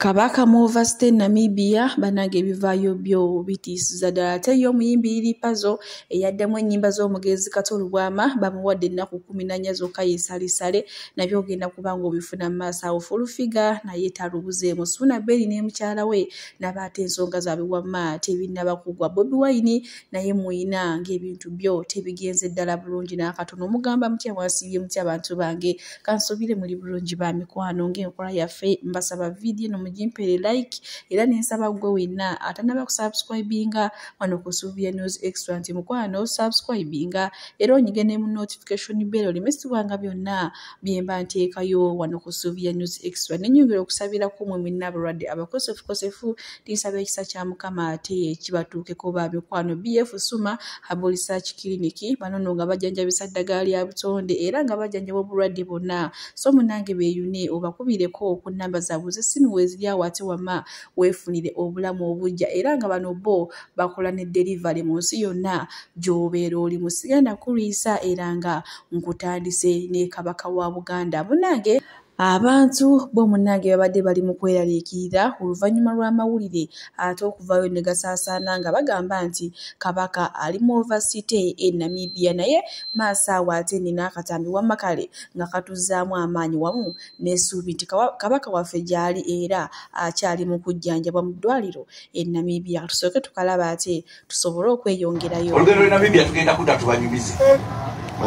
Kabaka mu Overstate Namibia banange ebivaayo byo bitiisiza ddala ate yo omuyimbi Lily Puzzle eyaddemu ennyimba z'omugenzi Kato Lubwama bamuwadde ennaku 14 zokka yeesalisale nabyo ogenda kuba ng'obifuna mu maaso awo Full-Figure naye talubuzeemu Suuna Belly ne mukyala we naba ate ensonga zaabwe wamma tebinnaba kugwa Bobi Wine naye muyina ng'ebintu byo tebigenze ddala bulungi n'akatono omugamba mutya mwasibye mutya abantu bange kansobire muli bulungi ba mikwano ng'enkola yaffe mbasaba vidiyo no mugimpere like era nensaba gwe wenna atanaba kusubscribinga wano ku Sylvia News Extra nti mukwano subscribinga era onyige ne mu notification bell olimesibwanga byonna byemba nteekayo wano ku Sylvia News Extra nenyongera okusabirako mwe mwenna abalwadde abakosefu tinsaba ekisa kya Mukama ate kibatuukeko ba mikwano BF Suma Herbal Research Clinic banono nga bajjanjabisa ddagala lya butonde era nga bajjanjaba obulwadde bonna so munange beeyune obakubireko ku nnamba zaabwe z'essimu weziri awo ate wamma weefunire obulamu obujja era nga bano bo bakola ne delivery mu nsi yonna gy'obeera oli musigenda kulwisa era nga nkutandise ne Kabaka wa Buganda munange abantu bo munange babadde bali mu kweraliikirira oluvannyuma lw'amawulire ate okuvaayo ne gasaasaana nga bagamba nti Kabaka ali mu Overstate e Namibia naye maaso awo ate nina akatambi wamma kale nga katuzzaamu amaanyi wamu n'essuubi nti Kabaka waffe gy'ali era akyali mu kujjanjabwa mu ddwaliro e Namibia tusooke tukalaba ate tusobole okweyongerayo olugendo lwe Namibia tugenda kudda tubanyumize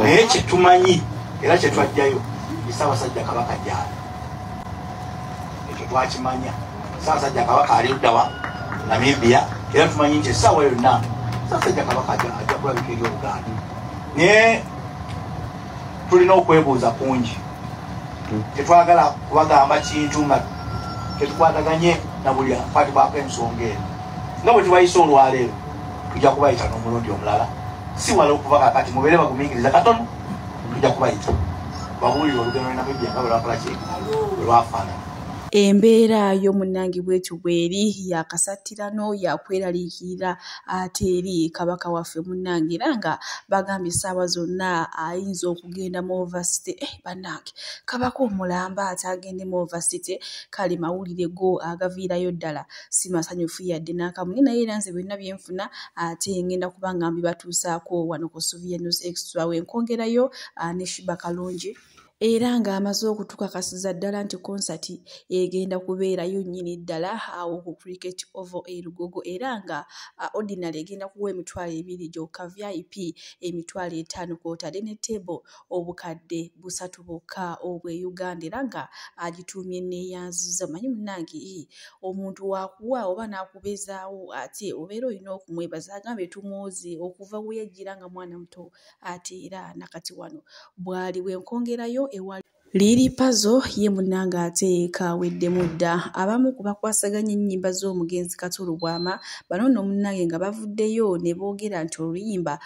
naye kye tumanyi era kye twajjayo Ssaabasajja Kabaka gyali ekyo twakimanya Ssaabasajja Kabaka ali luddawa Namibia era tumanyi nti essaawa yonna Ssaabasajja Kabaka ajja kulabika eri Obuganda naye tulina okwebuuza kungi tetwagala kubagamba kintu nga tetukwataganye na buli akwatibwako ensonga eno nga bwe tubayisa olwaleero tujja kubayita n'omulundi omulala si wala okuva kakati mubeere bagumingiriza katono tujja kubayita embeera y'omunnange bwetyo bweri yakasattirano yakweraliikirira ate eri Kabaka waffe munnange era nga bagambye essaawa zonna ayinza okugenda mu Overstate bannange Kabaka omulamba ate agende mu Overstate kale mawulire go agaviirayo ddala si masanyufu yadde n'akamu naye era nze byonna byenfuna ate ngenda kuba nga mbibatuusaako wano ku Sylvia News Extra wenkongerayo ne Shiba Kalungi era nga amaze okutukakasiza ddala nti konsati egenda kubeerayo nnyini ddala awo ku Cricket Oval e Lugogo era nga ordinary egenda kuwa $2,000 gyokka VIP $5,000 kw'otadde ne table obukadde 3 bwokka obw'Uganda era nga agituumye neeyanziza manyi munnange omuntu wakuwa oba n'akubezaawo ate obeera olina okumwebaza agambe tumwoze okuva we yajjira nga mwana muto ate era nakati wano bwali bwenkongerayo Lily Puzzle ye munnange ate kaweddemu dda abamu ku bakwasaganya ennyimba z'omugenzi Kato Lubwama bano nno munnange nga bavuddeyo ne boogera nti oluyimba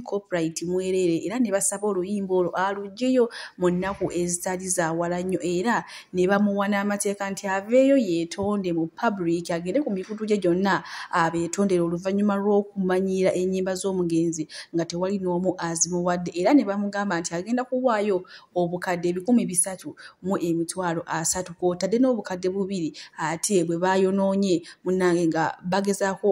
copyright mwerere era ne basaba oluyimba olwo aluggyeyo mu nnaku ezitali zaawala nnyo era ne bamuwa n'amateeka nti aveeyo yeetonde mu public agende ku mikutu gye gyonna abeetondere oluvannyuma lw'okumanyira ennyimba z'omugenzi nga tewali n'omu azimuwadde era ne bamugamba nti agenda kuwaayo obukadde 330,000 kw'otadde n'obukadde 2 ate bwe bayonoonye munnange nga bagezaako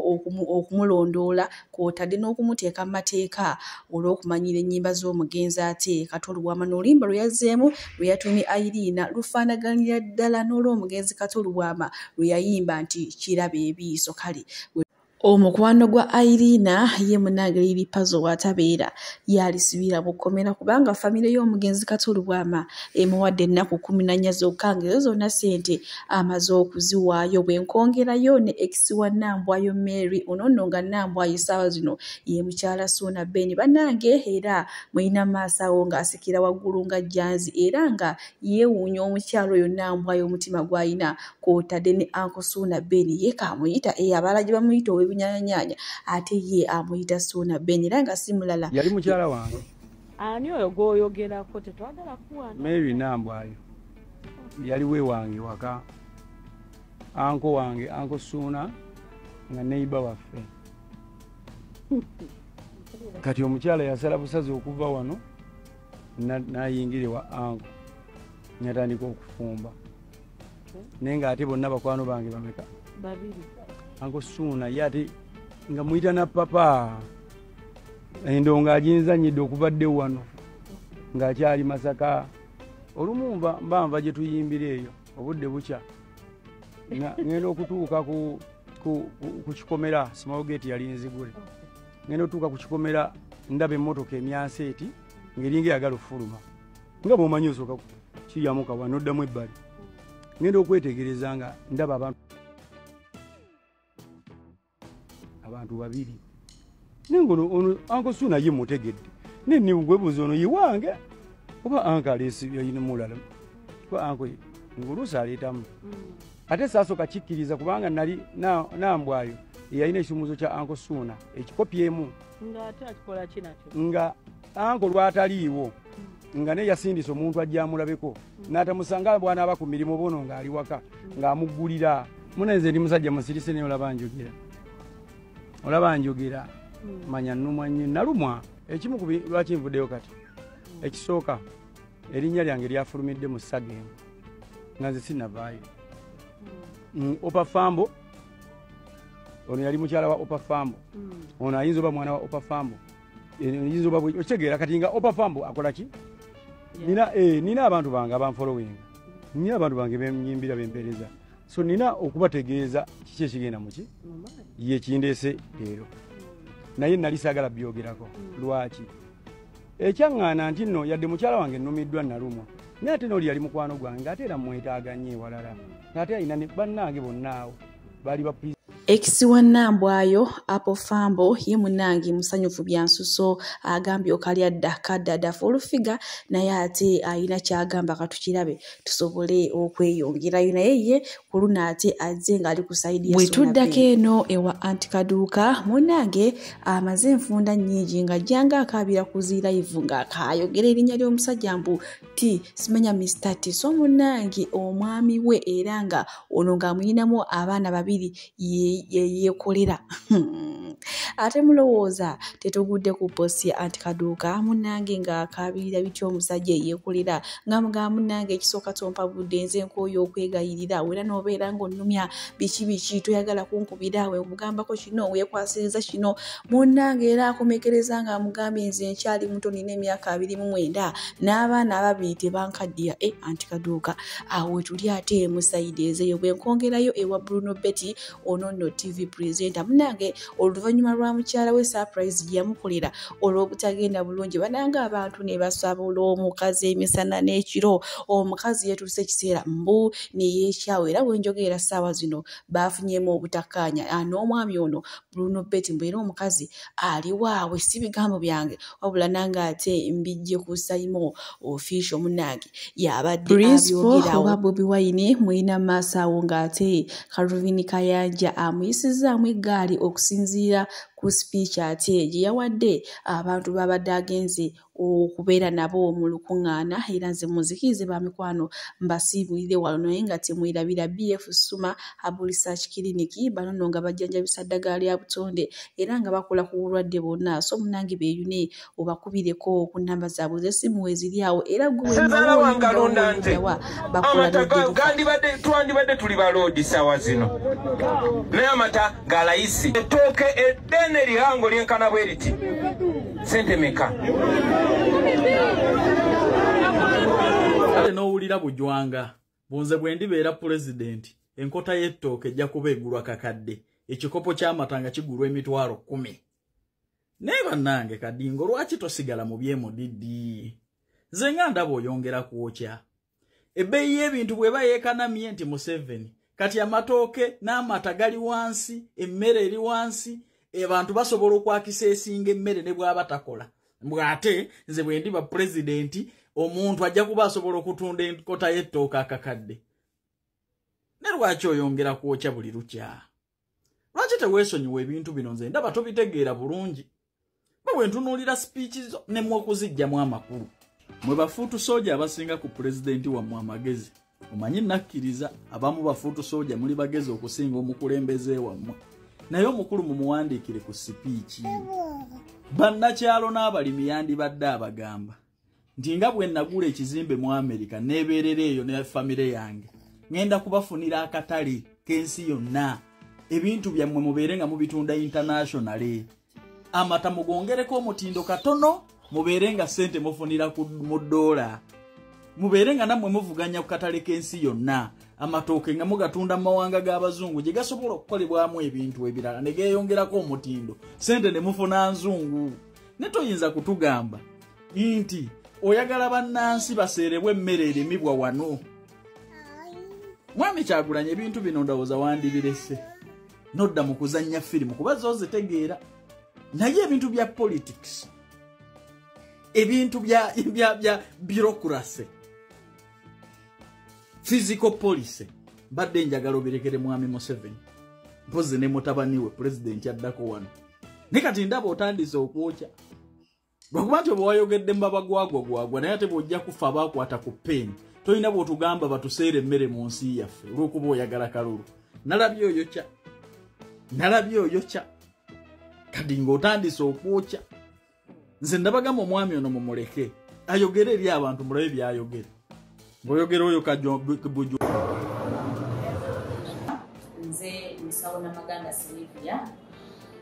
okumulondoola kw'otadde n'okumuteeka mu mateeka olw'okumanyira ennyimba z'omugenzi ate Kato Lubwama n'oluyimba lwe yazzeemu lwe yatumye Irina lufaanaganira ddala n'olw'omugenzi Kato Lubwama lwe yayimba nti kiraba ebiiso kale omukwano gwa Irina ye munnange Lily Puzzle watabeera yalisibira bukomera kubanga famire y'omugenzi Kato Lubwama emuwadde ennaku 14 zokka nga ezo zonna ssente amaze okuziwaayo bwenkongerayo ne ex wa Nambwayo Mary onono nga Nambwayo essaawa zino ye mukyala Suuna Belly bannange era mulina maaso awo ng'asikira waggulu nga jjanzi era nga yeewuunya omukyalo oyo Nambwayo omutima gw'alina kw'otadde ne Uncle Suuna Belly ye kaamuyita abala gye bamuyita ow'ebinyaanyanya ate ye amuyita Suuna Belly era nga si mulala yali mukyala wange ani oyo gw'oyogerako tetwagala kuwana Mary Nambwayo yali we wange waka anko wange Uncle Suuna nga neighbor waffe kati omukyala yasala busazi okuva wano n'ayingire wa anko n'atandika okufumba nenga ate bonna bakwano bange bameka babiri Uncle Suna yati nga muita na papa endo nga ajinzanyidde okubadde wano nga kyali Masaka olumumba mbamba gye tuyimbira eyo obudde bucha ngendo okutuuka ku kikomera small gate yali nzigule ngendo tuuka ku kikomera ndabe emmotoka emyanseti ngeringe yagala ofuluma nga bomanyi osoka kiyamuka wano ddamu ebbali ngendo okwetegereza nga ndaba abantu babiri nengono Uncle Suna ye mutegedde nini ugwebuzo no yiwange oba ankalesi yine mulala kwa Uncle ngulusa aletamu ate saso kachikiriza kubanga nali nambwayo yayina ekisumuzo kya Uncle Suna ekikopyemu nga ate akikola kinacho nga Uncle lwataliiwo nga ne yasindisa omuntu ajja amulabeko n'atamusanga bwana aba ku mirimo bono nga ali waka ng'amugulira muneze ndi musajja musirise ne olaba njogera manya nnumwa nnyo nalumwa ekimu ku lwaki nvuddeyo kati ekisooka erinnya lyange lyafulumidde mu Sagem nga nze sinavaayo Opa Fambo ono yali mukyala wa Opa Fambo ono ayinza oba mwana wa Opa Fambo ayinza oba okitegeera kati nga Opa Fambo akola ki nina abantu bange abanfollowing nina abantu bange bemnyimbira bempereza so nina okubategeeza kiki ekigenda muki ye kindeese leero naye nali saagala byogerako lwaki ekyaŋŋaana nti nno yadde mukyala wange nnumiddwa nalumwa naye ate n'oli yali mukwano gwange ate era mwetaaga nnyo ewalala ng'ate alina ne bannange bonna awo baali ba Ekisiwa Nambwayo Apple Fambo ye munangi musanyufu byansuso agambye okalyadda kadada fulufiga naye ate ayina kyagamba katukirabe tusobole okweyongerayo naye ye kuluna ate azze nga ali kusaidia bwe tuddako eno ewa Antikaduuka munange amaze enfunda nnyingi nga jjanga akabira kuziira ivu nga akayogera erinnya ly'omusajja mbu ti simanya Mr. T so munange omwami we era nga ono nga muyinamu abaana babiri yekolera ate mulowooza tetugudde ku posi ya Antikaduuka munange nga akabirira bityo omusajja yekolera nga mugamba munange ekisooka tompa budde nze nkooyo okwegayirira wera n'obeera ng'onnumya biki toyagala kunkubira we omugambako kino weekwasiriza kino munange era akomekereza nga amugambye nze nkyali muto nina emyaka 29 n'abaana ababiri tebankaddiya Antikaduuka awo tuli ate musayidi ezeyo bwe nkongerayo ewa Bruno Betty ono no TV presenter munange oluvannyuma lwa mukyala we surprise yamukolera olw'obutagenda bulungi bananga abantu ne basabula omukazi emisana n'ekiro omukazi yetuuse ekiseera mbu neyeekyawo era bwenjogera ssaawa zino baafunyemu obutakkaanya n'omwami ono Bruno Betty mbu era omukazi ali waawe si bigambo byange wabula nange ate mbijje ku Saimo official munange yabadde abyogerawo oba Bobi Wine mwina maaso awo ng'ate Calvin Kayanja amuyisizaamu eggaali okusinziira ku speech ate gye yawadde abantu babadde agenze okubeera nabo mu lukuŋŋaana era nze muzikirize ba mikwano mbasiibulire wano naye nga temwerabira BF Suma Herbal Research Clinic bano nno nga bajjanjabisa ddagala lya butonde era nga bakola ku bulwadde bonna so munange beeyune obakubireko ku nnamba zaabwe z'essimu weeziri awo era twandibadde tuli baloodi ssaawa zino naye amata ga layisi ettooke eddene lihango lyenkana bwe riti sente meka kale n'owulira bujwanga bunze bwe ndibeera pulezidenti enkota y'ettooke ejja kuba egulwa kakadde ekikopo ky'amata kigulwa emitwalo 10 naye bannange kadingo lwaki tosigala mu byemudiddi nze nga ndaba oyongera kwokya ebbeeyi y'ebintu bw'eba yeekanamye nti Museveni kati amatooke n'amata gali wansi emmere eri wansi abantu basobola okwakisa esinga emmere ne bw'aba takola mbwate nze bwe ndiba pulezidenti omuntu ajja kuba asobola okutunda enkota y'ettooke akakadde ne lwaki oyongera kwokya buli lukya lwaki teweesonyiwa ebintu bino nze ndaba tobitegeera bulungi bwe ntunuulira sipiiki zo ne mmwe okuzijjamu amakulu mwe bafuutu sooja abasinga ku pulezidenti wammwe amagezi omanyi nakkiriza abamu bafuutu sooja muli bagezi okusinga omukulembeze wammwe naye omukulu mumuwandiikire ku sipiiki bannakyalo n'abalimi yandibadde abagamba nti nga bwe nagula ekizimbe mu Amerika neebeerera eyo ne famire yange ngenda kubafunira akatale kensi yonna ebintu byammwe mubeere nga mubitunda internationally amata mugongereko omutindo katono mubeere nga sente mufunira mu dola mubeere nga nammwe muvuganya ku katale kensi yonna amatooke nga mugatunda mu mawanga g'abazungu gye gasobola okukolebwamu ebintu ebirala ne geeyongerako omutindo sente ne mufuna nzungu ne toyinza kutugamba nti oyagala bannansi baseerebwe emmere erimibwa wano. Mwami Kyagulanyi ebintu bino ndowooza wandibirese nodda mu kuzannya firimu kuba zo zitegeera naye ebintu bya politics ebintu bya bureaucracy physical policy badde njagala obirekere mwami Museveni mpozi ne mutabani we president yaddako wano ne kati ndaba otandise okwokya lwakuba nti oba wayogedde mbabagwagwagwagwa naye ate bw'ojja kufa abaakwata ku peni toyina bw'otugamba batuseere emmere mu nsi yaffe olw'okuba oyagala kalulu. Nalabye oyokya kati ng'otandise okwokya nze ndabagamba omwami ono mumuleke ayogere eri abantu mulabe byayogera ng'oyogera oyo kabuju. Nze musawo Namaganda Silivia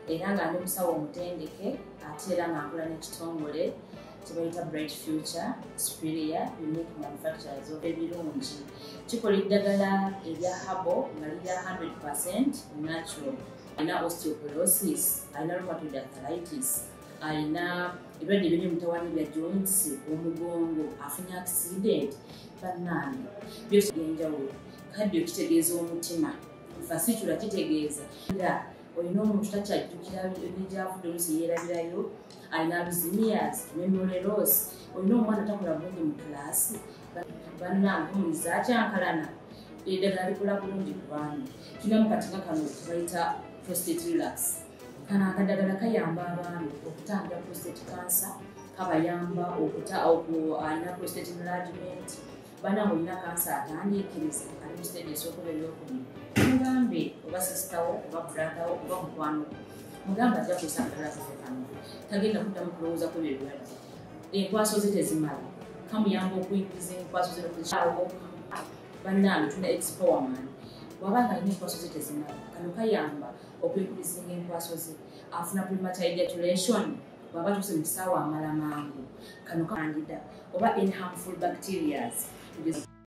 era nga ndi musawo omutendeke ate era nga nkola n'ekitongole kibayita Bright Future Superior Unique Manufacturers ebirungi kikola eddagala erya habo nga lirya 100% natural. Alina osteoporosis, alina rheumatoid arthritis, alina ebirwadde eby'omutawaana bya joints, omugongo, afunye accident bannange byose byenjawulo. Kaddio kitegeeza omutima fasitula kitegeeza era olina omuntu takyajjukira eby'avudde oluusi yeerabirayo, alina alzheimer's, memory loss, olina omwana takola bulungi mu kalaasi bannange muliza kyankalana eddagala likola bulungi ku baana. Tulina mu katinga kano tubayita prostate relax. Kano akadagala kayamba abaana okutangira prostate cancer, kabayamba alina prostate enlargement, bana olina cancer atandiikiriza ali mu stage esookuba ebyokubiri. Mugambe oba sisitawo oba bratawo oba mukwano mugamba ajja kusa akadagala kafe kano tagenda kuddamu kulowooza ku ebyo ebirala. Enkwaso ze tezimala kamuyamba okuyingiza enkwaso ze nokukyawo bannange tuna expowerman wabanga alina enkwaso ze tezimala kano kayamba okuyingiza enkwaso ze afuna premature ejaculation bwaba tuse mu kisaawa amala mangu kano kandida oba in harmful bacterias